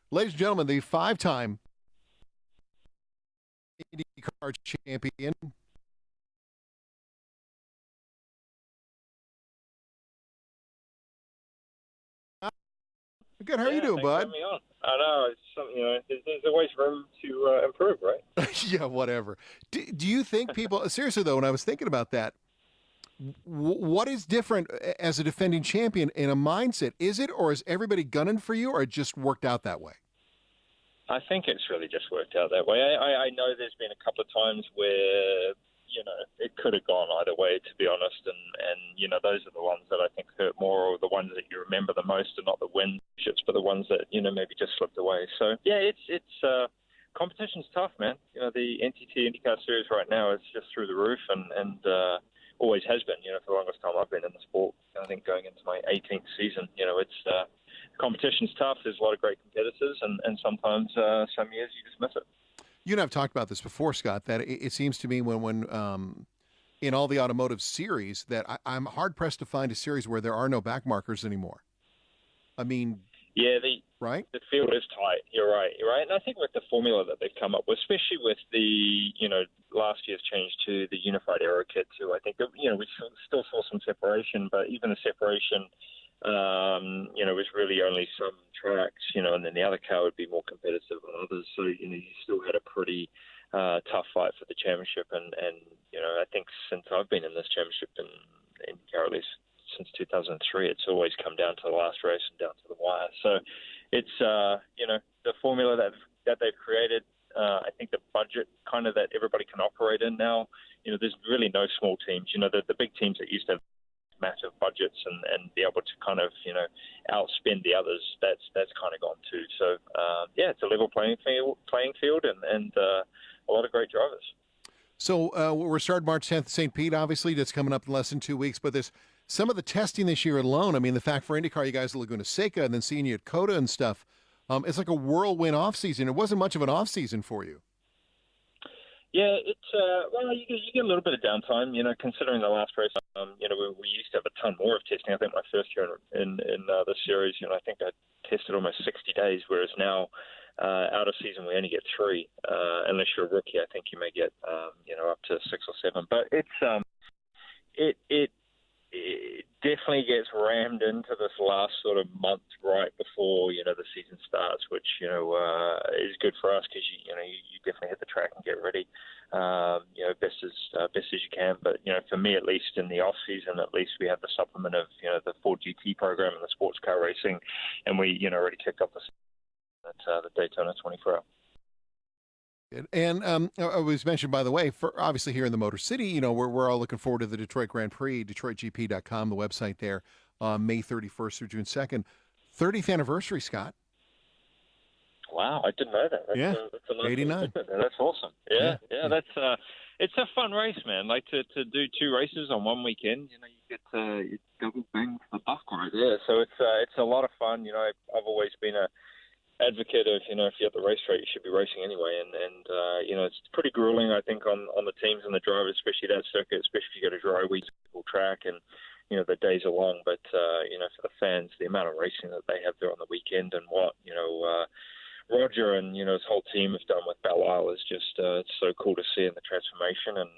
Ladies and gentlemen, the five-time IndyCar champion. Good. How are you doing, Thanks for bud? having me on. I know it's something, there's always room to improve, right? Yeah, whatever. Do you think people, seriously though, when I was thinking about that, what is different as a defending champion in a mindset? Is it, or is everybody gunning for you, or it just worked out that way? I think it's really just worked out that way. I know there's been a couple of times where, it could have gone either way, to be honest. And those are the ones that I think hurt more, or the ones that you remember the most, and not the win ships, but the ones that, maybe just slipped away. So, yeah, it's competition's tough, man. The NTT IndyCar Series right now is just through the roof, and always has been, for the longest time I've been in the sport. I think going into my 18th season, it's competition's tough. There's a lot of great competitors, and sometimes some years you just miss it. You and I have talked about this before, Scott, that it seems to me when in all the automotive series that I'm hard-pressed to find a series where there are no back markers anymore. I mean, yeah, right? The field is tight. You're right. And I think with the formula that they've come up with, especially with the, last year's change to the unified aero kit too, I think, we still saw some separation, but even the separation, was really only some tracks, and then the other car would be more competitive than others. So, you still had a pretty tough fight for the championship. And I think since I've been in this championship in IndyCar, at least since 2003, it's always come down to the last race and down to the wire. So it's, the formula that they've created, I think the budget kind of that everybody can operate in now, there's really no small teams. The big teams that used to have massive budgets and be able to kind of, outspend the others, that's kind of gone too. So, it's a level playing field and a lot of great drivers. So we're starting March 10th, St. Pete, obviously. That's coming up in less than 2 weeks. But there's some of the testing this year alone. I mean, the fact for IndyCar, you guys are Laguna Seca and then seeing you at COTA and stuff. It's like a whirlwind offseason. It wasn't much of an offseason for you. Yeah, it's you get a little bit of downtime, considering the last race. We used to have a ton more of testing. I think my first year in the series, I think I tested almost 60 days, whereas now out of season we only get 3. Unless you're a rookie, I think you may get up to 6 or 7. But it's it definitely gets rammed into this last sort of month right before the season starts, which is good for us because you definitely hit the track and get ready best as you can. But for me, at least in the off season, at least we have the supplement of the Ford GT program and the sports car racing, and we already kicked off the Daytona 24 Hour. And it was mentioned, by the way, for obviously here in the Motor City, we're all looking forward to the Detroit Grand Prix, DetroitGP.com, the website there, May 31st through June 2nd. 30th anniversary, Scott. Wow, I didn't know that. That's a 89. That's awesome. Yeah. That's it's a fun race, man. Like to do 2 races on one weekend, you get you double bang for the buck right there. So it's a lot of fun. I've always been a advocate of, if you're at the racetrack, you should be racing anyway. And it's pretty grueling, I think, on the teams and the drivers, especially that circuit, especially if you go to dry week track and, the days are long. But, for the fans, the amount of racing that they have there on the weekend and what, Roger and, his whole team have done with Belle Isle is just, it's so cool to see in the transformation. And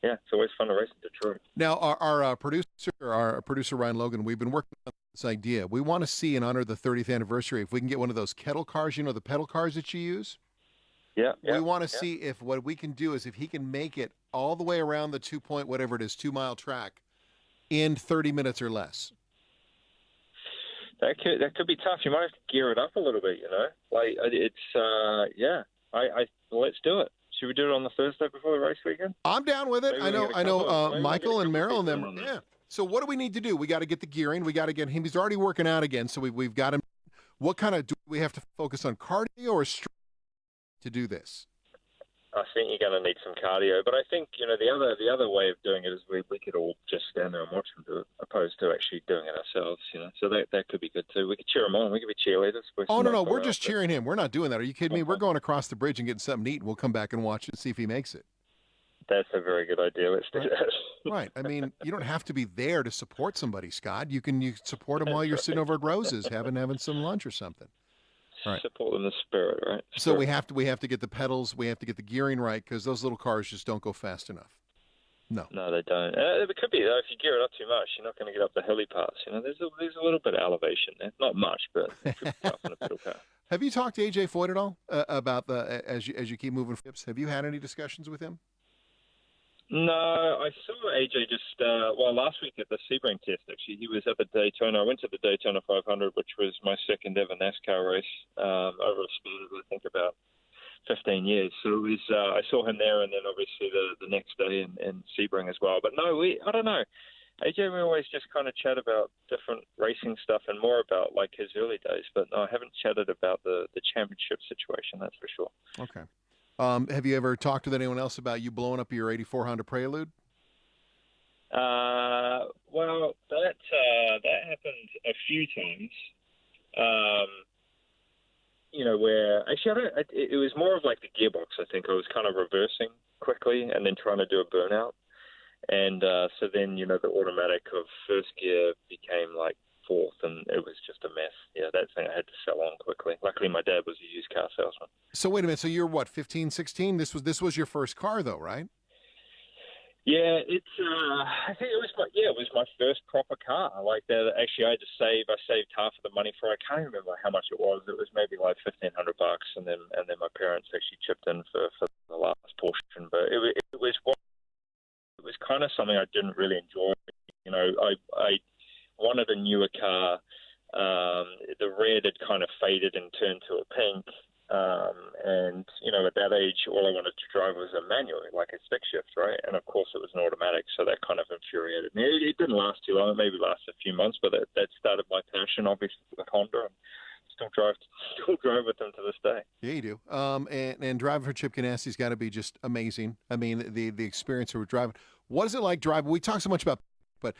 it's always fun to race in Detroit. Now, our producer, Ryan Logan, we've been working on this idea. We want to see in honor of the 30th anniversary, if we can get one of those kettle cars, the pedal cars that you use. Yeah. We want to see if what we can do is if he can make it all the way around the 2-mile track in 30 minutes or less. That could be tough. You might have to gear it up a little bit, Like let's do it. Should we do it on the Thursday before the race weekend? I'm down with it. I know Michael and Merrill and them. Yeah. So what do we need to do? We got to get the gearing. We got to get him. He's already working out again. So we've got him. What kind of do we have to focus on, cardio or strength to do this? I think you're going to need some cardio, but I think the other way of doing it is we could all just stand there and watch them do it, opposed to actually doing it ourselves. So that could be good too. We could cheer him on. We could be cheerleaders. No, we're just cheering him. We're not doing that. Are you kidding me? We're going across the bridge and getting something to eat, and we'll come back and watch it and see if he makes it. That's a very good idea. Let's do that. Right. I mean, you don't have to be there to support somebody, Scott. You can support them while you're sitting over at Rose's having some lunch or something. Right. support in the spirit, right? So Spirit. we have to get the pedals, we have to get the gearing right because those little cars just don't go fast enough. No. No, they don't. It could be, though, if you gear it up too much, you're not going to get up the hilly parts. There's a little bit of elevation there. Not much, but it could be tough in a pedal car. Have you talked to AJ Foyt at all about the as you keep moving flips? Have you had any discussions with him? No, I saw AJ just last week at the Sebring test. Actually, he was at the Daytona. I went to the Daytona 500, which was my second ever NASCAR race over a span of, I think, about 15 years. So it was, I saw him there, and then obviously the next day in Sebring as well. But no, I don't know. AJ, we always just kind of chat about different racing stuff and more about like his early days. But no, I haven't chatted about the championship situation. That's for sure. Okay. Have you ever talked with anyone else about you blowing up your '84 Honda Prelude? Well, that happened a few times. Where actually it was more of like the gearbox. I think I was kind of reversing quickly and then trying to do a burnout, and so then the automatic of first gear became like fourth, and it was just a mess. Yeah, that thing I had to sell on quickly. Luckily, my dad was a used car salesman. So wait a minute. So you're what, 15, 16? This was your first car though, right? Yeah, it's. I think it was my first proper car like that. Actually, I had to save. I saved half of the money for it. I can't remember how much it was. It was maybe like $1,500, and then my parents actually chipped in for the last portion. But it was kind of something I didn't really enjoy. I wanted a newer car. The red had kind of faded and turned to a pink. And at that age, all I wanted to drive was a manual, like a stick shift, right? And of course, it was an automatic, so that kind of infuriated me. It didn't last too long; it maybe lasted a few months, but that started my passion, obviously, with Honda, and still drive with them to this day. Yeah, you do. And driving for Chip Ganassi's got to be just amazing. I mean, the experience of driving. What is it like driving? We talk so much about, but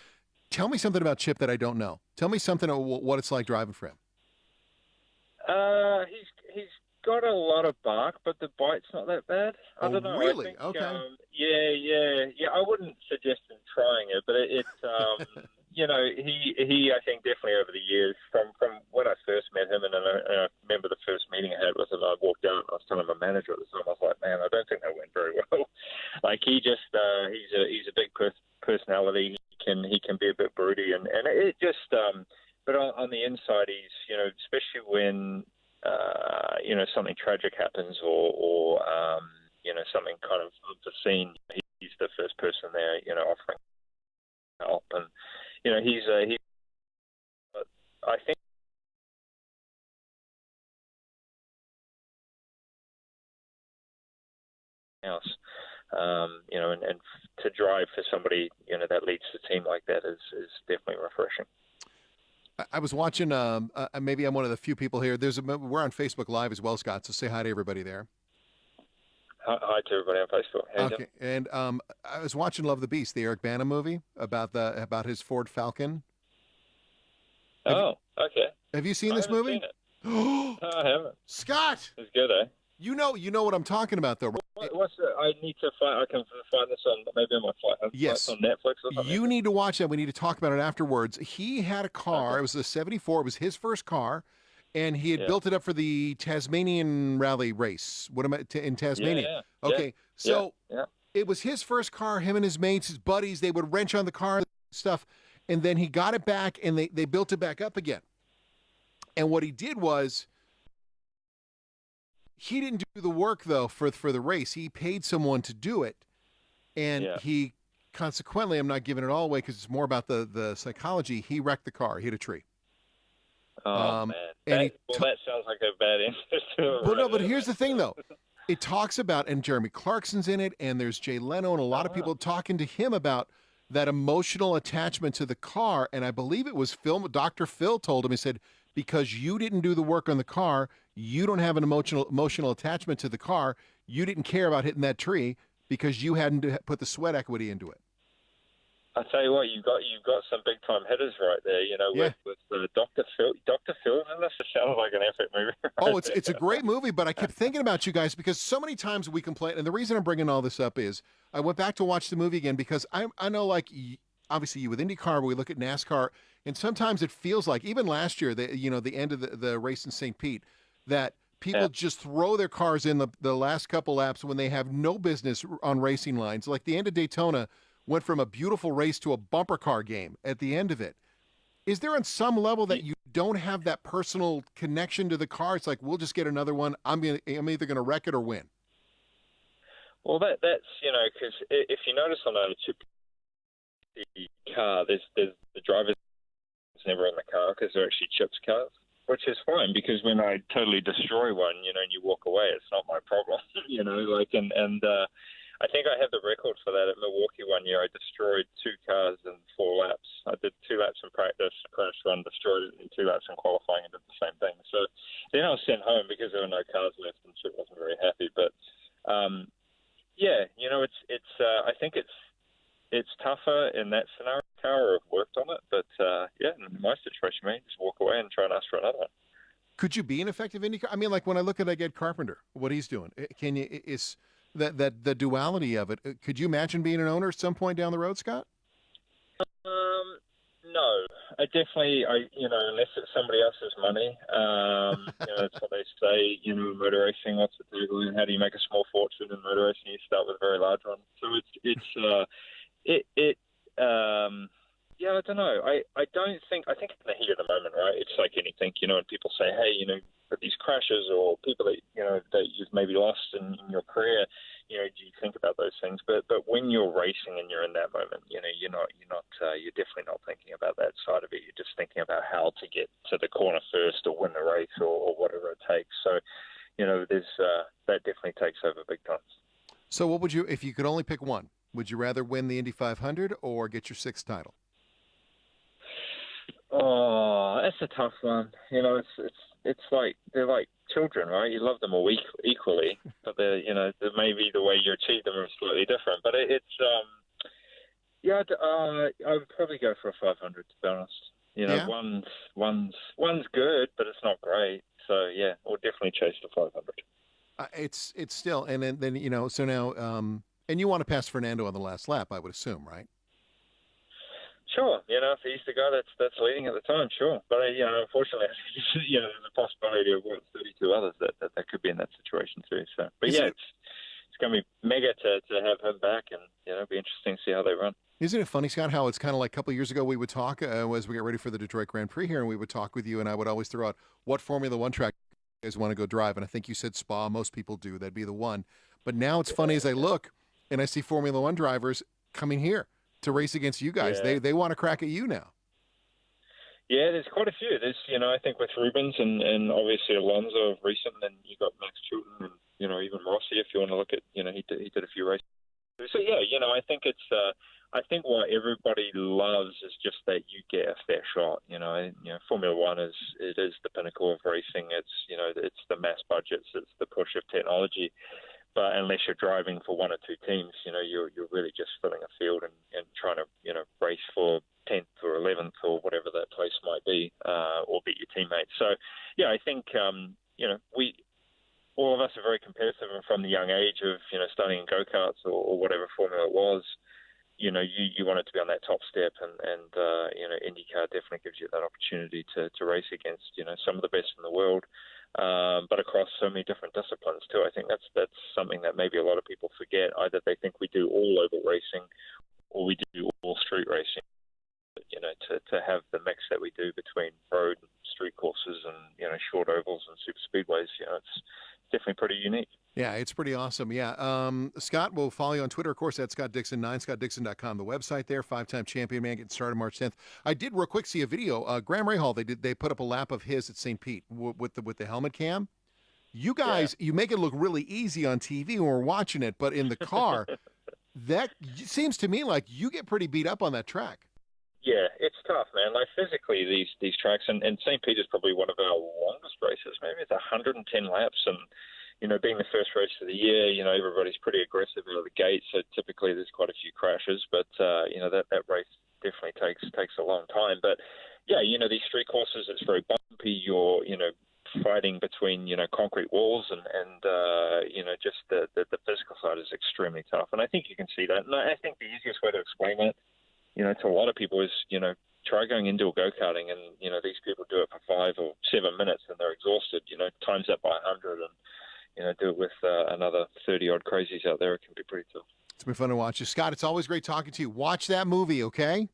tell me something about Chip that I don't know. Tell me something of what it's like driving for him. He's got a lot of bark, but the bite's not that bad. I don't know. Really? I think, okay. Yeah. I wouldn't suggest him trying it, but it's he I think definitely over the years from when I first met him, and I remember the first meeting I had with him. I walked out and I was telling my manager at the time, I was like, man, I don't think that went very well. Like he just he's a big personality. He can be a bit broody, and it just but on the inside, he's especially when something tragic happens or something kind of unforeseen, he's the first person there, offering help. And, I think, else, and to drive for somebody, that leads the team like that is definitely refreshing. I was watching. Maybe I'm one of the few people here. We're on Facebook Live as well, Scott. So say hi to everybody there. Hi to everybody on Facebook. How you Okay. And I was watching Love the Beast, the Eric Bana movie about his Ford Falcon. Okay. Have you seen this movie? No, I haven't. Scott, It's good, eh? you know what I'm talking about, though. What's it? I need to find. I can find this on maybe on my flight. Yes. On Netflix or something. You need to watch that. We need to talk about it afterwards. He had a car. Okay. It was a '74. It was his first car, and he had built it up for the Tasmanian Rally race. In Tasmania? Yeah. Okay, so Yeah. it was his first car. Him and his mates, his buddies, they would wrench on the car and stuff, and then he got it back, and they built it back up again. And what he did was, he didn't do the work though for the race. He paid someone to do it, and he consequently, I'm not giving it all away because it's more about the psychology. He wrecked the car. He hit a tree. Oh man, that sounds like a bad answer. Well, no, but here's the thing though. It talks about, and Jeremy Clarkson's in it, and there's Jay Leno and a lot of people talking to him about that emotional attachment to the car. And I believe it was Dr. Phil told him, he said, because you didn't do the work on the car, you don't have an emotional attachment to the car. You didn't care about hitting that tree because you hadn't put the sweat equity into it. I tell you what, you've got some big time hitters right there. With Dr. Phil. Dr. Phil's in this. It sounds like an epic movie. Right It's a great movie, but I kept thinking about you guys because so many times we complain, and the reason I'm bringing all this up is I went back to watch the movie again because I know, like, obviously you with IndyCar, we look at NASCAR, and sometimes it feels like even last year, the end of the race in St. Pete, that people just throw their cars in the last couple laps when they have no business on racing lines. Like the end of Daytona went from a beautiful race to a bumper car game at the end of it. Is there on some level that you don't have that personal connection to the car? It's like, we'll just get another one. I'm either going to wreck it or win. Well, that's, because if you notice on the car, there's the driver's never in the car because they're actually chips cars, which is fine because when I totally destroy one, and you walk away, it's not my problem, I think I have the record for that at Milwaukee one year. I destroyed 2 cars in 4 laps. I did 2 laps in practice, crashed one, destroyed it in 2 laps in qualifying, and did the same thing. So then I was sent home because there were no cars left, and Chip wasn't very happy. But I think it's tougher in that scenario. I've worked on it, but in my situation, man, just walk away and try and ask for another one. Could you be an effective IndyCar? I mean, like when I look at Ed Carpenter, what he's doing, can you? Is that the duality of it? Could you imagine being an owner at some point down the road, Scott? No, I definitely. Unless it's somebody else's money. That's what they say. Motor racing. What's the deal? How do you make a small fortune in motor racing? You start with a very large one. So I don't know. I don't think. I think in the heat of the moment, right? It's like anything. And people say, hey, but these crashes or people that that you've maybe lost in your career, do you think about those things? But when you're racing and you're in that moment, you're definitely not thinking about that side of it. You're just thinking about how to get to the corner first or win the race or whatever it takes. So, there's that definitely takes over big time. So, what would you, if you could only pick one, would you rather win the Indy 500 or get your 6th title? Oh, that's a tough one. It's like they're like children, right? You love them all equally, but maybe the way you achieve them is slightly different. But I would probably go for a 500 to be honest. One's good, but it's not great. So yeah, we'll definitely chase the 500. It's still, and then so now, and you want to pass Fernando on the last lap, I would assume, right? Sure, if he's the guy that's leading at the time, sure. But unfortunately, there's a possibility of 32 others that could be in that situation too. So, but it's going to be mega to have him back, and it'll be interesting to see how they run. Isn't it funny, Scott, how it's kind of like a couple of years ago we would talk as we get ready for the Detroit Grand Prix here, and we would talk with you, and I would always throw out what Formula One track you guys want to go drive, and I think you said Spa. Most people do. That'd be the one. But now it's funny as I look and I see Formula One drivers coming here to race against you guys. Yeah. They want to crack at you now. Yeah, there's quite a few. There's, I think with Rubens and obviously Alonso of recent, and you got Max Chilton and, even Rossi, if you want to look at, he did a few races. So, I think I think what everybody loves is just that you get a fair shot. Formula One is the pinnacle of racing. It's the mass budgets. It's the push of technology. But unless you're driving for one or two teams, you're really just filling a field and trying to, race for 10th or 11th or whatever that place might be, or beat your teammates. So, I think, all of us are very competitive, and from the young age of, starting in go-karts or whatever formula it was, you wanted to be on that top step, and IndyCar definitely gives you that opportunity to race against, some of the best in the world. But across so many different disciplines too. I think that's something that maybe a lot of people forget. Either they think we do all oval racing or we do all street racing. But, to have the mix that we do between road and street courses and, short ovals and super speedways, it's definitely pretty unique. Yeah, it's pretty awesome. Yeah. Scott, we'll follow you on Twitter, of course, at ScottDixon9, ScottDixon.com, the website there, 5-time champion man, getting started March 10th. I did real quick see a video. Graham Rahal, they put up a lap of his at St. Pete with the helmet cam. You guys, You make it look really easy on TV when we're watching it, but in the car, that seems to me like you get pretty beat up on that track. Yeah, it's tough, man. Like physically, these tracks, and St. Pete is probably one of our longest races. Maybe it's 110 laps, and being the first race of the year, everybody's pretty aggressive out of the gate. So typically, there's quite a few crashes, but that race definitely takes a long time. But yeah, these street courses, it's very bumpy. You're fighting between concrete walls, and just the physical side is extremely tough. And I think you can see that. And I think the easiest way to explain it, to a lot of people is, try going indoor go-karting, and, these people do it for 5 or 7 minutes and they're exhausted, times that by 100 and, do it with another 30-odd crazies out there. It can be pretty tough. It's been fun to watch you. Scott, it's always great talking to you. Watch that movie, okay?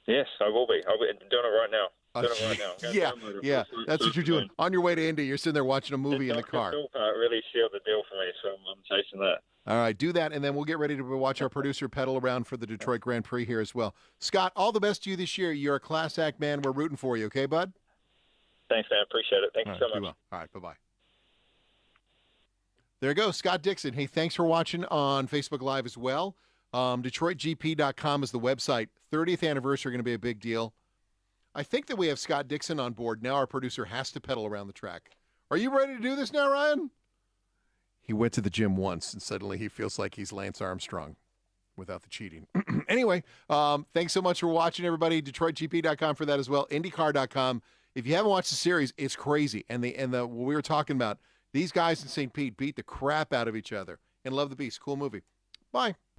Yes, I will be. I'll be doing it right now. Yeah, that's what you're doing. On your way to Indy, you're sitting there watching a movie in the car. The part really sealed the deal for me, so I'm chasing that. All right, do that, and then we'll get ready to watch our producer pedal around for the Detroit Grand Prix here as well. Scott, all the best to you this year. You're a class act, man. We're rooting for you, okay, bud? Thanks, man. Appreciate it. Thank you so much. Well. All right, bye-bye. There you go, Scott Dixon. Hey, thanks for watching on Facebook Live as well. DetroitGP.com is the website. 30th anniversary going to be a big deal. I think that we have Scott Dixon on board. Now our producer has to pedal around the track. Are you ready to do this now, Ryan? He went to the gym once, and suddenly he feels like he's Lance Armstrong without the cheating. Anyway, thanks so much for watching, everybody. DetroitGP.com for that as well. IndyCar.com. If you haven't watched the series, it's crazy. And what we were talking about, these guys in St. Pete beat the crap out of each other and love the beast. Cool movie. Bye.